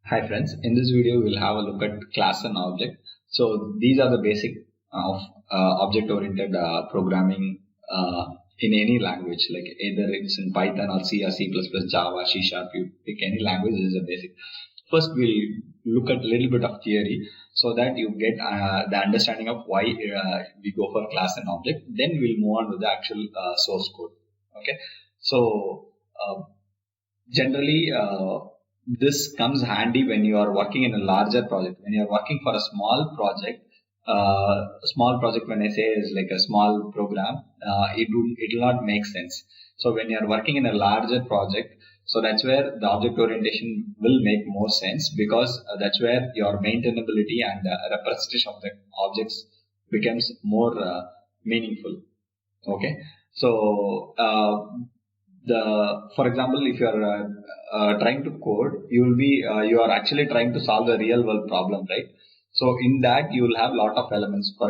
Hi friends, in this video we'll have a look at class and object. So these are the basic of object-oriented programming in any language, like either it's in Python or C or C++, Java, C Sharp, you pick any language, this is a basic. First we'll look at a little bit of theory so that you get the understanding of why we go for class and object. Then we'll move on to the actual source code. Okay, so generally this comes handy when you are working in a larger project. When you are working for a small project when I say is like a small program, it will not make sense. So when you are working in a larger project, so that's where the object orientation will make more sense, because that's where your maintainability and representation of the objects becomes more meaningful. Okay, so for example, if you are trying to code, you are actually trying to solve a real world problem, right? So in that you will have a lot of elements. For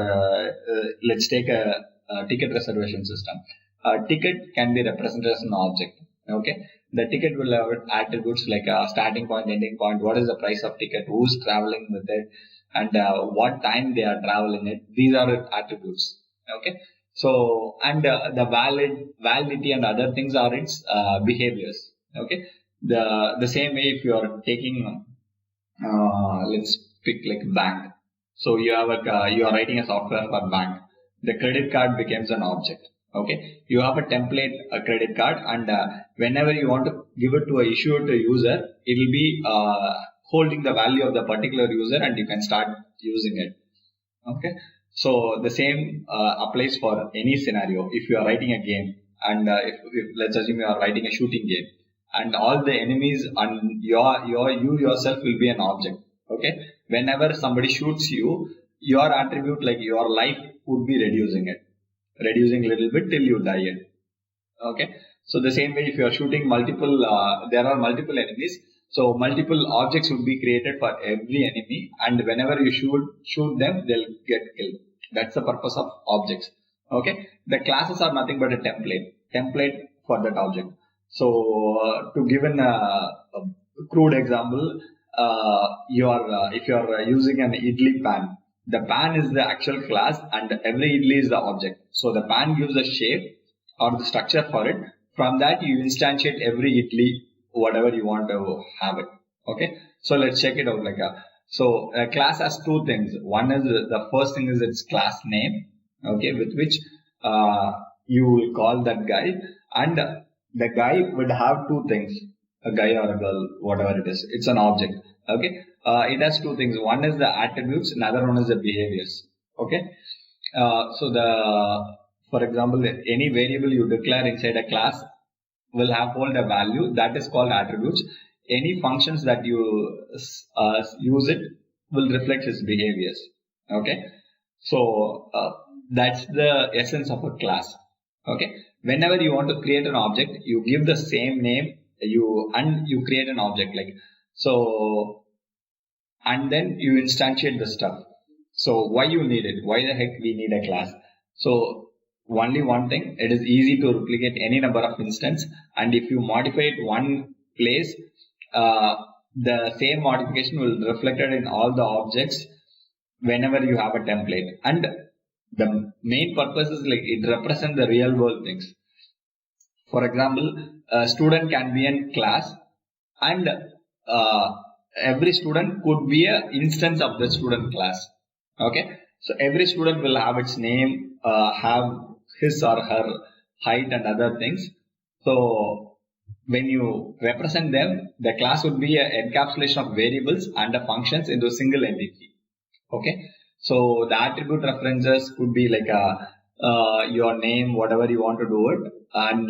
let's take a ticket reservation system. A ticket can be represented as an object. Okay, the ticket will have attributes like a starting point, ending point, what is the price of ticket, who's traveling with it, and what time they are traveling it. These are attributes. Okay, so and the validity and other things are its behaviors. Okay, the same way if you are taking let's pick like bank. So you have you are writing a software for bank. The credit card becomes an object. Okay, you have a template, a credit card, and whenever you want to give it to a issuer to user, it will be holding the value of the particular user, and you can start using it. Okay, so the same applies for any scenario. If you are writing a game, and if let's assume you are writing a shooting game, and all the enemies and you yourself will be an object. Okay, whenever somebody shoots you, your attribute like your life would be reducing a little bit till you die it. Okay, so the same way if you are shooting multiple, there are multiple enemies, so multiple objects would be created for every enemy, and whenever you shoot them, they'll get killed. That's the purpose of objects. Okay, the classes are nothing but a template for that object. So to give a crude example, if you are using an idli pan, the pan is the actual class and every idli is the object. So the pan gives a shape or the structure for it. From that you instantiate every idli, whatever you want to have it. Okay, so let's check it out. So a class has two things. One is the first thing is its class name. Okay, with which you will call that guy, and the guy would have two things, a guy or a girl, whatever it is. It's an object. Okay, it has two things. One is the attributes, another one is the behaviors. Okay, for example, any variable you declare inside a class will hold a value that is called attributes. Any functions that you use it will reflect its behaviors. Okay, so that's the essence of a class. Okay, whenever you want to create an object, you give the same name, you create an object so, and then you instantiate the stuff. So why you need it? Why the heck we need a class? So only one thing, it is easy to replicate any number of instance, and if you modify it one place, the same modification will be reflected in all the objects whenever you have a template. And the main purpose is like it represents the real world things. For example, a student can be in class, and every student could be an instance of the student class. Okay, so every student will have its name, have his or her height and other things. So when you represent them, the class would be an encapsulation of variables and the functions into a single entity. Okay, so the attribute references could be like your name, whatever you want to do it, and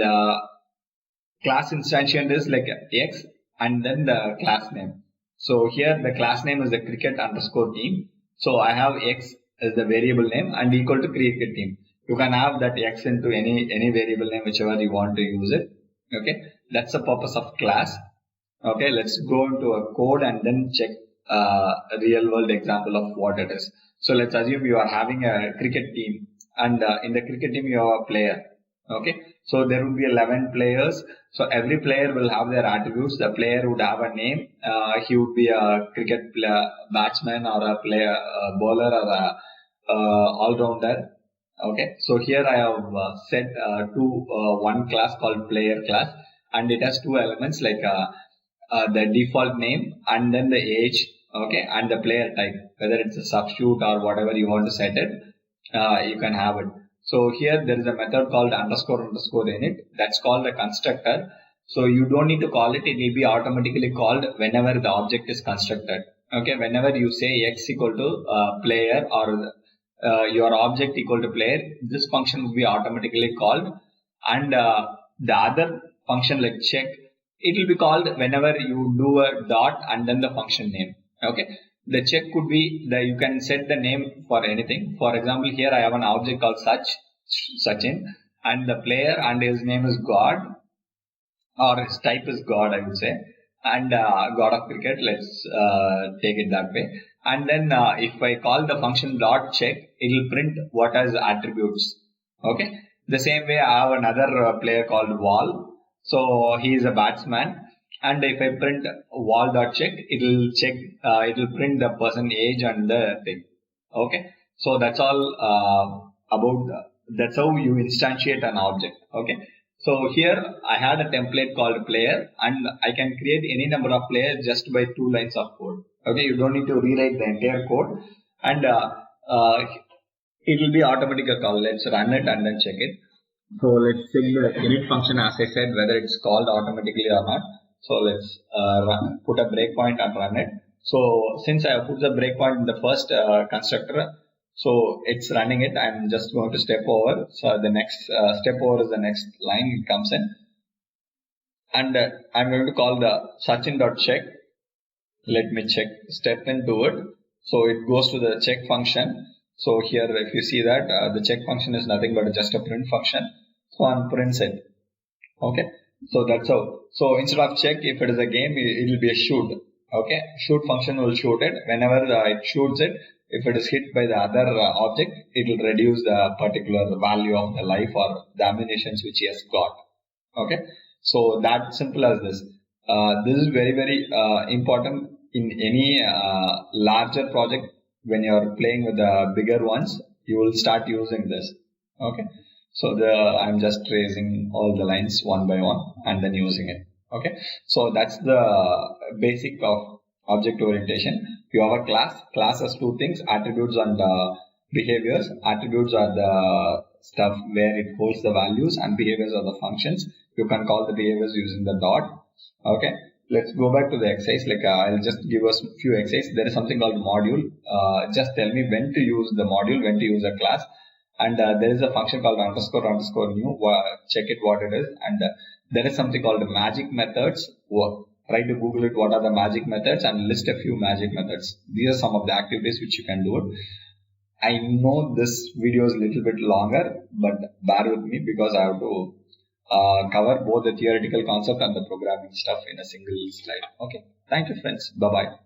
class instantiation is like X and then the class name. So here the class name is the cricket underscore team. So I have X as the variable name and equal to cricket team. You can have that X into any variable name, whichever you want to use it. Okay, that's the purpose of class. Okay, let's go into a code and then check a real world example of what it is. So let's assume you are having a cricket team, and in the cricket team you have a player. Okay, So there would be 11 players. So every player will have their attributes. The player would have a name. He would be a cricket player, batsman, or a player, a bowler, or a all-rounder. Okay. So here I have set one class called player class, and it has two elements like the default name and then the age. Okay, and the player type, whether it's a substitute or whatever you want to set it, you can have it. So here there is a method called underscore init. That's called a constructor. So you don't need to call it. It will be automatically called whenever the object is constructed. Okay, whenever you say x equal to player or your object equal to player, this function will be automatically called. And the other function like check, it will be called whenever you do a dot and then the function name. Okay. The check could be you can set the name for anything. For example, here I have an object called Sachin, and the player and his name is God, or his type is God, I would say, and God of cricket. Let's take it that way. And then if I call the function dot check, it will print what has attributes. Okay. The same way I have another player called Wall. So he is a batsman. And if I print wall.check, it will check, it will print the person age and the thing. Okay. So that's all that's how you instantiate an object. Okay. So here I had a template called player, and I can create any number of players just by 2 lines of code. Okay. You don't need to rewrite the entire code, and it will be automatically called. Let's run it and then check it. So let's check the init function, as I said, whether it's called automatically or not. So let's put a breakpoint and run it. So since I have put the breakpoint in the first constructor, so it's running it. I'm just going to step over. So the next step over is the next line it comes in. And I'm going to call the Sachin.check. Let me step into it. So it goes to the check function. So here if you see that the check function is nothing but just a print function. So I'm prints it. Okay. So that's how. So instead of check, if it is a game, it will be a shoot. Okay. Shoot function will shoot it. Whenever it shoots it, if it is hit by the other object, it will reduce the particular value of the life or the ammunitions which he has got. Okay. So that simple as this. This is very, very important in any larger project. When you are playing with the bigger ones, you will start using this. Okay. So I'm just tracing all the lines one by one and then using it. Okay. So that's the basic of object orientation. You have a class. Class has 2 things: attributes and behaviors. Attributes are the stuff where it holds the values, and behaviors are the functions. You can call the behaviors using the dot. Okay. Let's go back to the exercise. Like I'll just give us a few exercises. There is something called module. Just tell me when to use the module, when to use a class. And there is a function called underscore new. Check it what it is. And there is something called magic methods. Try to Google it. What are the magic methods, and list a few magic methods. These are some of the activities which you can do. I know this video is a little bit longer, but bear with me because I have to cover both the theoretical concept and the programming stuff in a single slide. Okay. Thank you, friends. Bye bye.